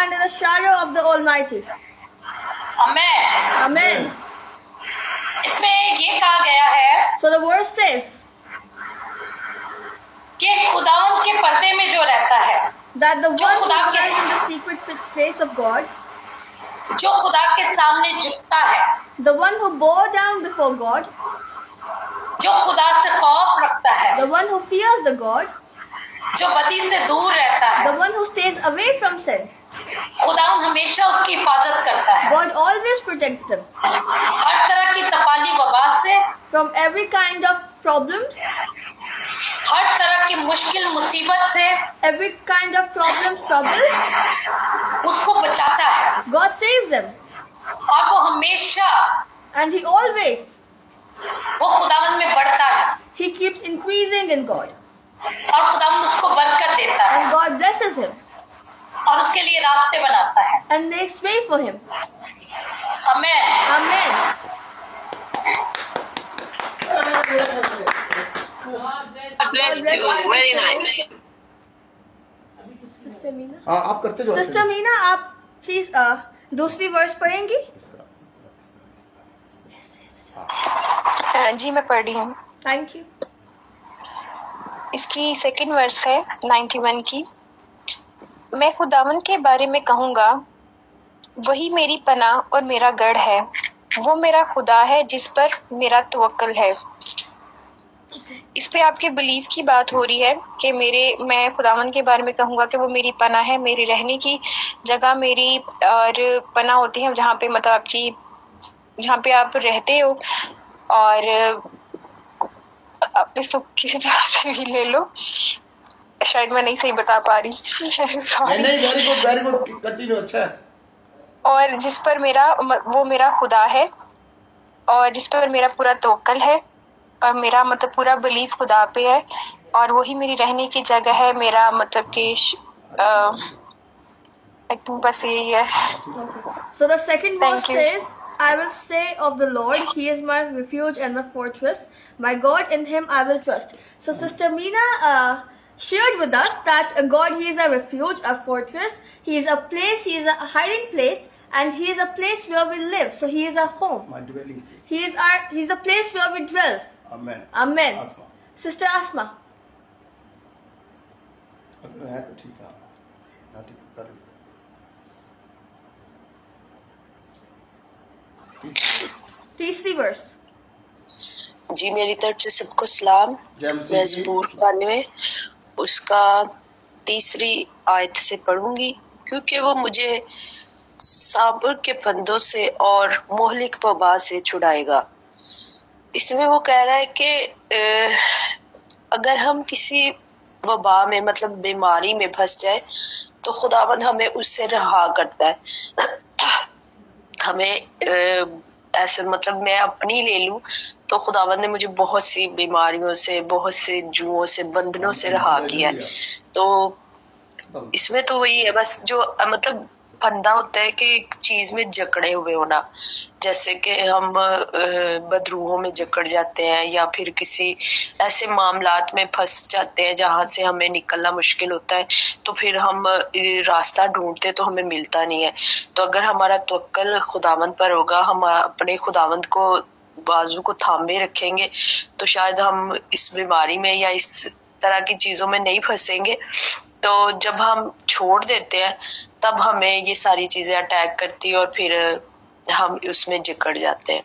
under the shadow of the Almighty. Amen. Amen. इसमें ये कहा गया है So the verse says कि खुदावंद के पर्दे में जो रहता है, that the जो one who खुदा के dwells in the secret place of God, जो खुदा के सामने झुकता है, the one who bow down before God, जो खुदा से खौफ रखता है, the one who fears the God, जो बदी से दूर रहता है, the one who stays away from sin, खुदावंद हमेशा उसकी हिफाजत करता है God always protects them हर तरह की तपाली वबा से, from every kind of problems, हर तरह की मुश्किल मुसीबत से every kind of problems, troubles. उसको बचाता है God saves them, और वो हमेशा and He always, वो खुदावंद में बढ़ता है He keeps increasing in God, और खुदावंद उसको बरकत देता है and God blesses him और उसके लिए रास्ते बनाता है। and makes way for him. आमीन। Amen. God bless you. Very nice. Sister Meena. आप करते जाओ। Sister Meena, आप प्लीज दूसरी वर्स पढ़ेंगी? जी मैं पढ़ रही हूँ। Thank you. इसकी सेकंड वर्स है 91 की। मैं खुदावन के बारे में कहूँगा, वही मेरी पनाह और मेरा गढ़ है, वो मेरा खुदा है जिस पर मेरा तवक्कल है। इस पे आपके बिलीव की बात हो रही है कि मैं खुदावन के बारे में कहूँगा कि वो मेरी पनाह है, मेरी रहने की जगह मेरी और पनाह होती है जहाँ पे मतलब आपकी जहाँ पे आप रहते हो, और आप इसको किसी तरह से भी ले लो, शायद मैं नहीं सही बता पा रही। नहीं, वेरी गुड, कंटिन्यू, अच्छा है। और जिस पर वो मेरा खुदा है और जिस पर मेरा पूरा तवक्कल है और मेरा मतलब पूरा बिलीफ खुदा पे है, और वही मेरी रहने की जगह है। मेरा मतलब कि बस यही है। So the second verse Thank you. says, I will say of the Lord, He is my refuge and my fortress, my God, in Him I will trust. So Sister Meena shared with us that God, He is a refuge, a fortress, He is a place, He is a hiding place, and He is a place where we live. So He is our home. My dwelling place. He is the place where we dwell. Amen. Amen. Asma. Sister Asma. अगर है तो ठीक है। हाँ, ठीक है, कर लीजिए। तीसरी verse. जी मेरी तरफ से सबको सलाम। मैं ज़बूर 92 उसका 3री आयत से पढ़ूंगी, क्योंकि वो मुझे साबर के फंदों से और मोहलिक वबा से छुड़ाएगा। इसमें वो कह रहा है कि अगर हम किसी वबा में मतलब बीमारी में फंस जाए तो खुदावंद हमें उससे रहा करता है। हमें ऐसे मतलब मैं अपनी ले लूं तो खुदावंद ने मुझे बहुत सी बीमारियों से, बहुत से जुओं से, बंधनों से रहा किया। तो इसमें तो वही है बस, जो मतलब फंदा होता है कि एक चीज में जकड़े हुए होना, जैसे कि हम बदरूहों में जकड़ जाते हैं या फिर किसी ऐसे मामलात में फंस जाते हैं जहां से हमें निकलना मुश्किल होता है, तो फिर हम रास्ता ढूंढते तो हमें मिलता नहीं है। तो अगर हमारा तवक्कल खुदावंद पर होगा, हम अपने खुदावंद को बाजू को थामे रखेंगे, तो शायद हम इस बीमारी में या इस तरह की चीजों में नहीं फंसेंगे। तो जब हम छोड़ देते हैं तब हमें ये सारी चीजें अटैक करती है और फिर हम उसमें जकड़ जाते हैं।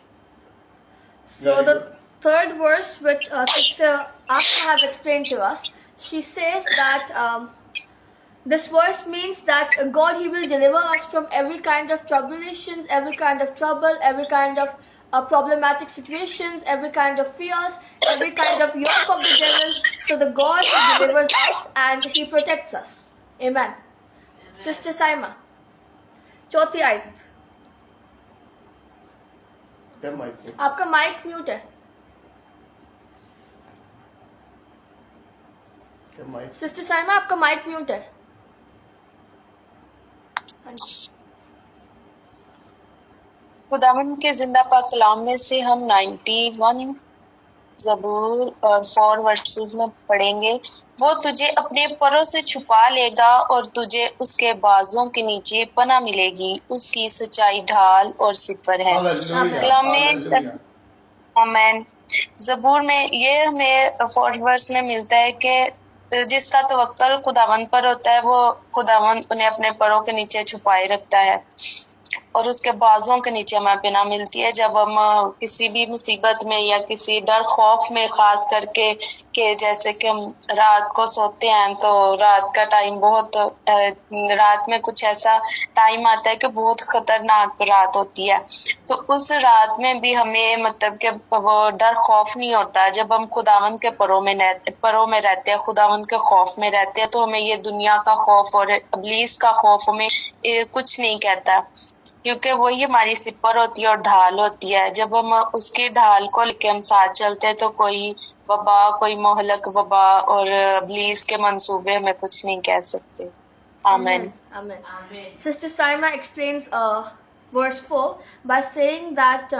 So the third verse, which Sister Asma has explained to us, she says that this verse means that God, He will deliver us from every kind of tribulations, every kind of trouble, every kind of problematic situations, every kind of fears, every kind of yoke of the devil. So the God who delivers us and He protects us. Amen. Sister Saima, चौथी आयत। आपका mic mute है। Sister Saima, आपका mic mute है। खुदावन के जिंदा पाक कलाम में से हम 91 ज़बूर और 4 वर्सेस में पढ़ेंगे। वो तुझे अपने परों से छुपा लेगा और तुझे उसके बाजुओं के नीचे पनाह मिलेगी। उसकी सच्चाई ढाल और सिपर है। कलाम में आमेन। ज़बूर में ये हमें 4 वर्स में मिलता है कि जिसका तवक्कल खुदावंद पर होता है वो खुदावंद उन्हें अपने परों के नीचे छुपाए रखता है और उसके बाजुओं के नीचे हमें पनाह मिलती है। जब हम किसी भी मुसीबत में या किसी डर खौफ में, खास करके कि जैसे कि हम रात को सोते हैं तो रात का टाइम बहुत रात में कुछ ऐसा टाइम आता है कि बहुत खतरनाक रात होती है, तो उस रात में भी हमें मतलब कि वो डर खौफ नहीं होता। जब हम खुदावंद के परों में रहते हैं, खुदावंद के खौफ में रहते हैं, तो हमें ये दुनिया का खौफ और इब्लीस का खौफ हमें कुछ नहीं कहता, क्योंकि वही हमारी सिपर होती है और ढाल होती है। जब हम उसकी ढाल को लेके हम साथ चलते हैं तो कोई वबा, कोई मोहलक वबा और इब्लीस के मंसूबे हमें कुछ नहीं कह सकते। आमीन। Amen. Sister Saima explains verse 4 by saying that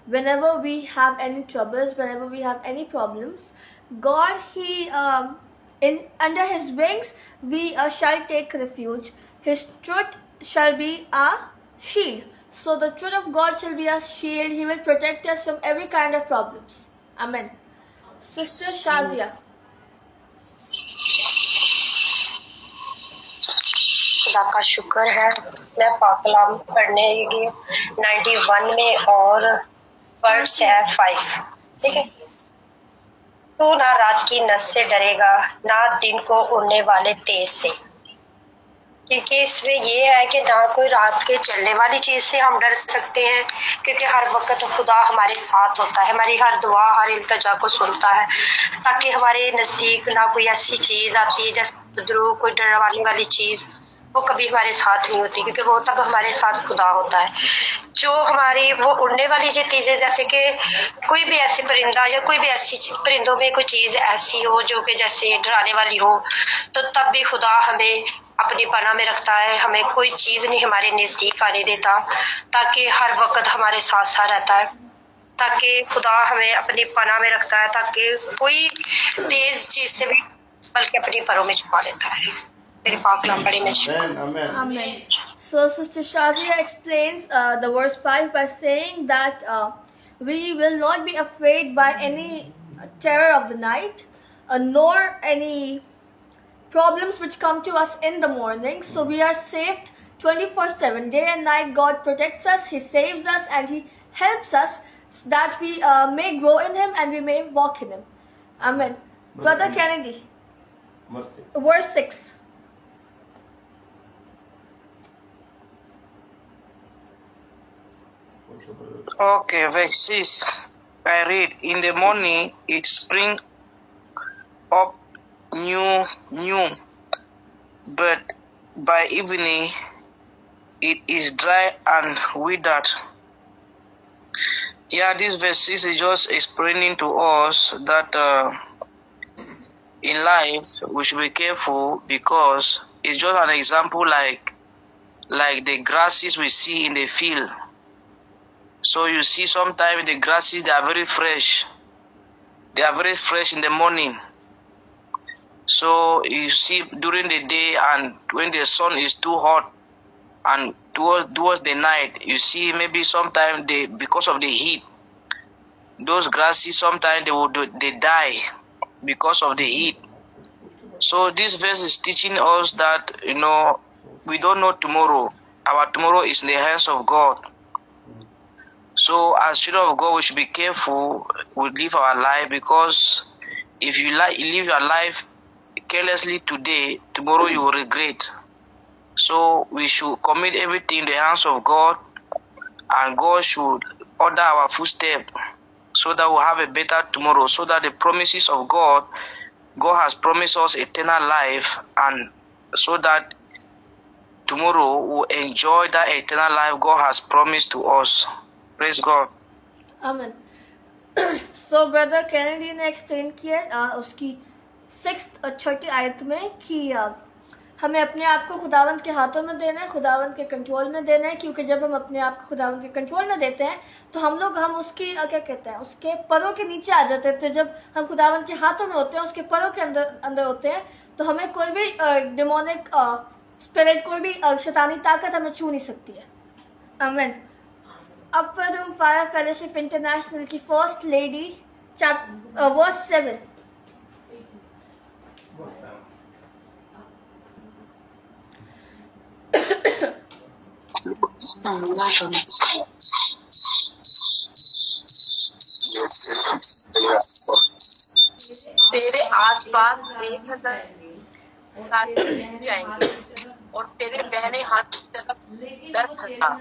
whenever we have any troubles, whenever we have any problems, God, He under His wings we shall take refuge. His truth shall be our shield. So the truth of God shall be our shield. He will protect us from every kind of problems. Amen. Sister Shazia. खुदा का शुक्र है। मैं पाक कलाम पढ़ने लगी 91 में और वर्स है 5। ठीक है। तू ना रात की नस से डरेगा, ना दिन को उड़ने वाले तेज से, क्योंकि इसमें ये है कि ना कोई रात के चलने वाली चीज से हम डर सकते हैं, क्योंकि हर वक्त खुदा हमारे साथ होता है, हमारी हर दुआ, हर इल्तिजा को सुनता है, ताकि हमारे नजदीक ना कोई ऐसी चीज आती है जैसे द्रोह, कोई डराने वाली चीज, वो कभी हमारे साथ नहीं होती, क्योंकि वो तब हमारे साथ खुदा होता है। जो हमारी वो उड़ने वाली जो चीजें, जैसे कि कोई भी ऐसे परिंदा या कोई भी ऐसी परिंदों में कोई चीज ऐसी हो जो कि जैसे डराने वाली हो, तो तब भी खुदा हमें अपनी पनाह में रखता है, हमें कोई चीज नहीं हमारे नजदीक आने देता, ताकि हर वक्त हमारे साथ साथ रहता है, ताकि खुदा हमें अपनी पनाह में रखता है, ताकि कोई तेज चीज से भी बल्कि अपनी परों में छुपा लेता है। Amen. So Sister Shazia explains the verse 5 by saying that we will not be afraid by any terror of the night, nor any problems which come to us in the morning. So we are saved 24/7, day and night. God protects us, He saves us, and He helps us so that we may grow in Him and we may walk in Him. Amen. Brother Kennedy, verse 6. Okay, verse 6. I read, in the morning it spring up new, but by evening it is dry and withered. Yeah, this verse 6 is just explaining to us that in life we should be careful, because it's just an example like the grasses we see in the field. So you see sometimes the grasses, they are very fresh. They are very fresh in the morning. So you see during the day, and when the sun is too hot and towards the night, you see maybe sometimes because of the heat, those grasses sometimes they die because of the heat. So this verse is teaching us that, we don't know tomorrow. Our tomorrow is in the hands of God. So as children of God, we should be careful we live our life, because if you live your life carelessly today, tomorrow you will regret. So we should commit everything in the hands of God, and God should order our footsteps so that we'll have a better tomorrow, so that the promises of God has promised us eternal life, and so that tomorrow we'll enjoy that eternal life God has promised to us. Praise God. Amen. So Brother Kennedy ने explain किया उसकी 6th और 30th आयत में कि हमें अपने आप को खुदावंद के हाथों में देना है, खुदावंद के कंट्रोल में देना है, क्योंकि जब हम अपने आप को खुदावंद के कंट्रोल में देते हैं तो हम उसकी क्या कहते हैं, उसके परों के नीचे आ जाते हैं। तो जब हम खुदावंद के हाथों में होते हैं, उसके परों के अंदर होते हैं, तो हमें कोई भी डिमोनिक स्पिरिट, कोई भी शैतानी ताकत हमें छू नहीं सकती है। आमीन। Upward room fire fellowship international की फर्स्ट लेडी, वर्स 7। तेरे आसपास 1000 जाएंगे और तेरे बहने हाथ की तरफ 10,000,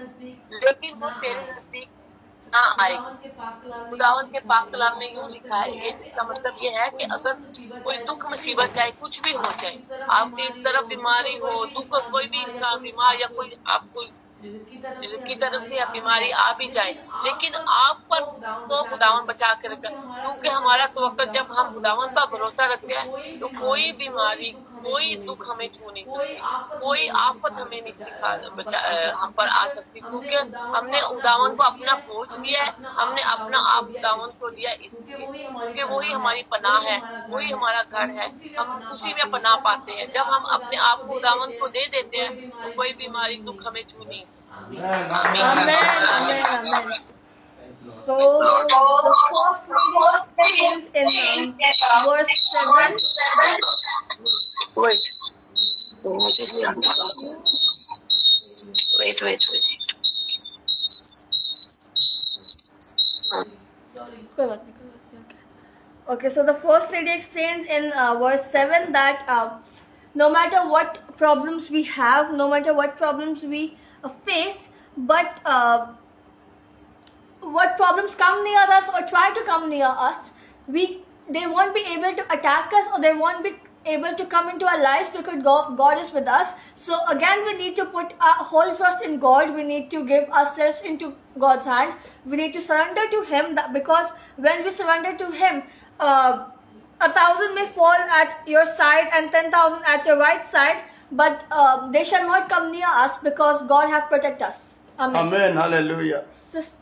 लेकिन वो तेरे नजदीक ना आएगी। खुदावंद के पाक कलाम में यूं लिखा है, इसका मतलब ये है कि अगर कोई दुख मुसीबत चाहे कुछ भी हो जाए, आपकी इस तरफ बीमारी हो, दुख, कोई भी इंसान बीमार या कोई आपको की तरफ से बीमारी आ भी जाए, लेकिन आप पर तो खुदावन बचा कर रखा, क्योंकि हमारा तवक्कुल जब हम खुदावन पर भरोसा रखते हैं तो कोई बीमारी, कोई दुख हमें छू नहीं सकता, कोई आफत हमें नहीं हम पर आ सकती, क्योंकि हमने खुदावन को अपना पहुंच दिया है, हमने अपना आप खुदावन को दिया, क्योंकि वही हमारी पनाह है, वही हमारा घर है, हम उसी में पनाह पाते हैं। जब हम अपने आप को खुदावन को दे देते हैं तो कोई बीमारी दुख हमें छू नहीं। Amen, amen, amen. So the first reading is in verse 7. Wait. Okay, so the first lady explains in verse 7 that no matter what problems we have, no matter what problems we face, but what problems come near us or try to come near us, they won't be able to attack us, or they won't be able to come into our lives, because God is with us. So again, we need to put our whole trust in God. We need to give ourselves into God's hand. We need to surrender to Him, because when we surrender to Him, 1,000 may fall at your side and 10,000 at your right side, but they shall not come near us, because God have protected us. Amen. Amen. Hallelujah. Sister